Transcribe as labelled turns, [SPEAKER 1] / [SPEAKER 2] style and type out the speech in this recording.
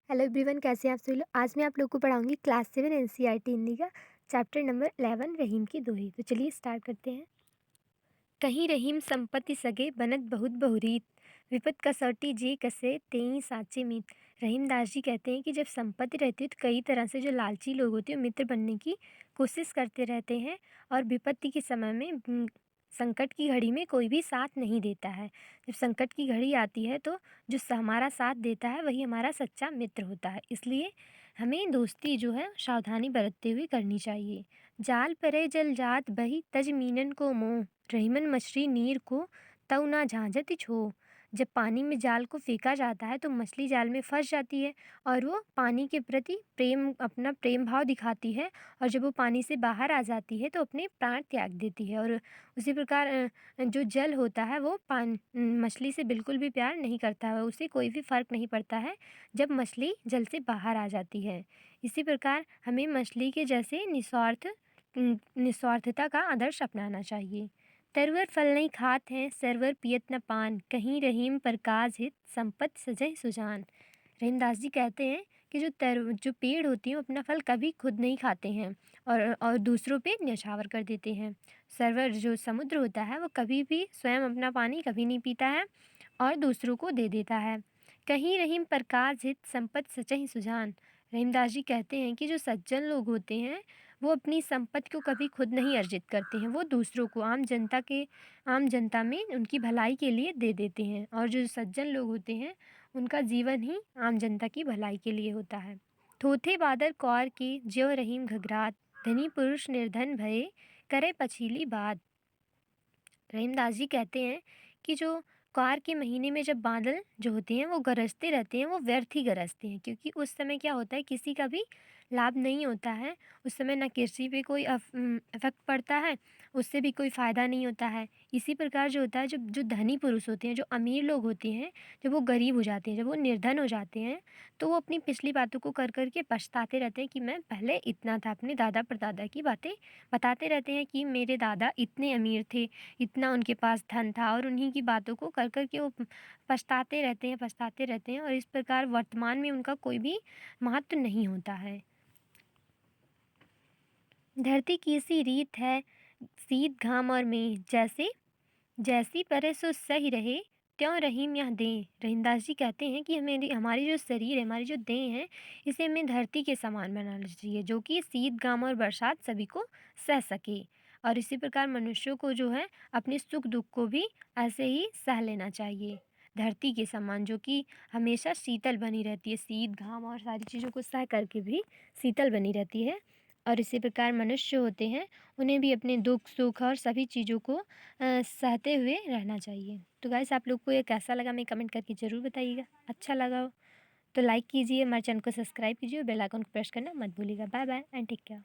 [SPEAKER 1] Hello everyone, कैसे हैं आप सभी लोग। आज मैं आप लोग को पढ़ाऊंगी क्लास 7 एनसीईआरटी हिंदी का चैप्टर नंबर 11 रहीम की दोही। तो चलिए स्टार्ट करते हैं। कहीं रहीम संपत्ति सगे बनत बहुत बहुरीत, विपत कसौटी जे कसे तेई साचे मीत। रहीमदास जी कहते हैं कि जब संपत्ति रहती है तो कई तरह से जो लालची लोग होते हैं मित्र बनने की कोशिश करते रहते हैं, और विपत्ति के समय में संकट की घड़ी में कोई भी साथ नहीं देता है। जब संकट की घड़ी आती है तो जो हमारा साथ देता है वही हमारा सच्चा मित्र होता है। इसलिए हमें दोस्ती जो है सावधानी बरतते हुए करनी चाहिए। जाल परे जल जात बही तज मीनन को मोह, रहीमन मछली नीर को तऊ ना झांझति छो। जब पानी में जाल को फेंका जाता है तो मछली जाल में फंस जाती है और वो पानी के प्रति अपना प्रेम भाव दिखाती है, और जब वो पानी से बाहर आ जाती है तो अपने प्राण त्याग देती है। और उसी प्रकार जो जल होता है वो मछली से बिल्कुल भी प्यार नहीं करता है, उसे कोई भी फ़र्क नहीं पड़ता है जब मछली जल से बाहर आ जाती है। इसी प्रकार हमें मछली के जैसे निस्वार्थता का आदर्श अपनाना चाहिए। तरवर फल नहीं खात हैं सरवर पियत न पान, कहीं रहीम परकाज हित संपत सजय सुजान। रहीमदास जी कहते हैं कि जो पेड़ होती हैं वो अपना फल कभी खुद नहीं खाते हैं और दूसरों पे न्यौछावर कर देते हैं। सरवर जो समुद्र होता है वो कभी भी स्वयं अपना पानी कभी नहीं पीता है और दूसरों को दे देता है। कहीं रहीम प्रकाश हित संपत सचहि सुजान। रहीमदास जी कहते हैं कि जो सज्जन लोग होते हैं वो अपनी संपत्ति को कभी खुद नहीं अर्जित करते हैं, वो दूसरों को आम जनता में उनकी भलाई के लिए दे देते हैं। और जो सज्जन लोग होते हैं उनका जीवन ही आम जनता की भलाई के लिए होता है। थोथे बादर कौर के ज्यों रहीम घघरात, धनी पुरुष निर्धन भये करे पछीली बात। रहीमदास जी कहते हैं कि जो क्वार के महीने में जब बादल जो होते हैं वो गरजते रहते हैं, वो व्यर्थ ही गरजते हैं, क्योंकि उस समय क्या होता है किसी का भी लाभ नहीं होता है। उस समय ना कृषि पे कोई इफेक्ट पड़ता है, उससे भी कोई फ़ायदा नहीं होता है। इसी प्रकार जो होता है जब जो धनी पुरुष होते हैं, जो अमीर लोग होते हैं, जब वो गरीब हो जाते हैं, जब वो निर्धन हो जाते हैं, तो वो अपनी पिछली बातों को कर कर के पछताते रहते हैं कि मैं पहले इतना था। अपने दादा परदादा की बातें बताते रहते हैं कि मेरे दादा इतने अमीर थे, इतना उनके पास धन था, और उन्हीं की बातों को कर कर के वो पछताते रहते हैं और इस प्रकार वर्तमान में उनका कोई भी महत्व नहीं होता है। धरती की सी रीत है शीत घाम और में, जैसी परे सो सही रहे त्यों रहीम यह दें। रहीमदास जी कहते हैं कि हमारी जो शरीर है, हमारी जो देह है, इसे हमें धरती के समान बनाना चाहिए, जो कि शीत घाम और बरसात सभी को सह सके। और इसी प्रकार मनुष्यों को जो है अपने सुख दुख को भी ऐसे ही सह लेना चाहिए, धरती के समान, जो कि हमेशा शीतल बनी रहती है, शीत घाम और सारी चीज़ों को सह करके भी शीतल बनी रहती है। और इसी प्रकार मनुष्य होते हैं, उन्हें भी अपने दुख सुख और सभी चीज़ों को सहते हुए रहना चाहिए। तो गाइस, आप लोग को ये कैसा लगा मैं कमेंट करके ज़रूर बताइएगा। अच्छा लगा हो तो लाइक कीजिए, हमारे चैनल को सब्सक्राइब कीजिए और बेल आइकन को प्रेस करना मत भूलिएगा। Bye bye and take care.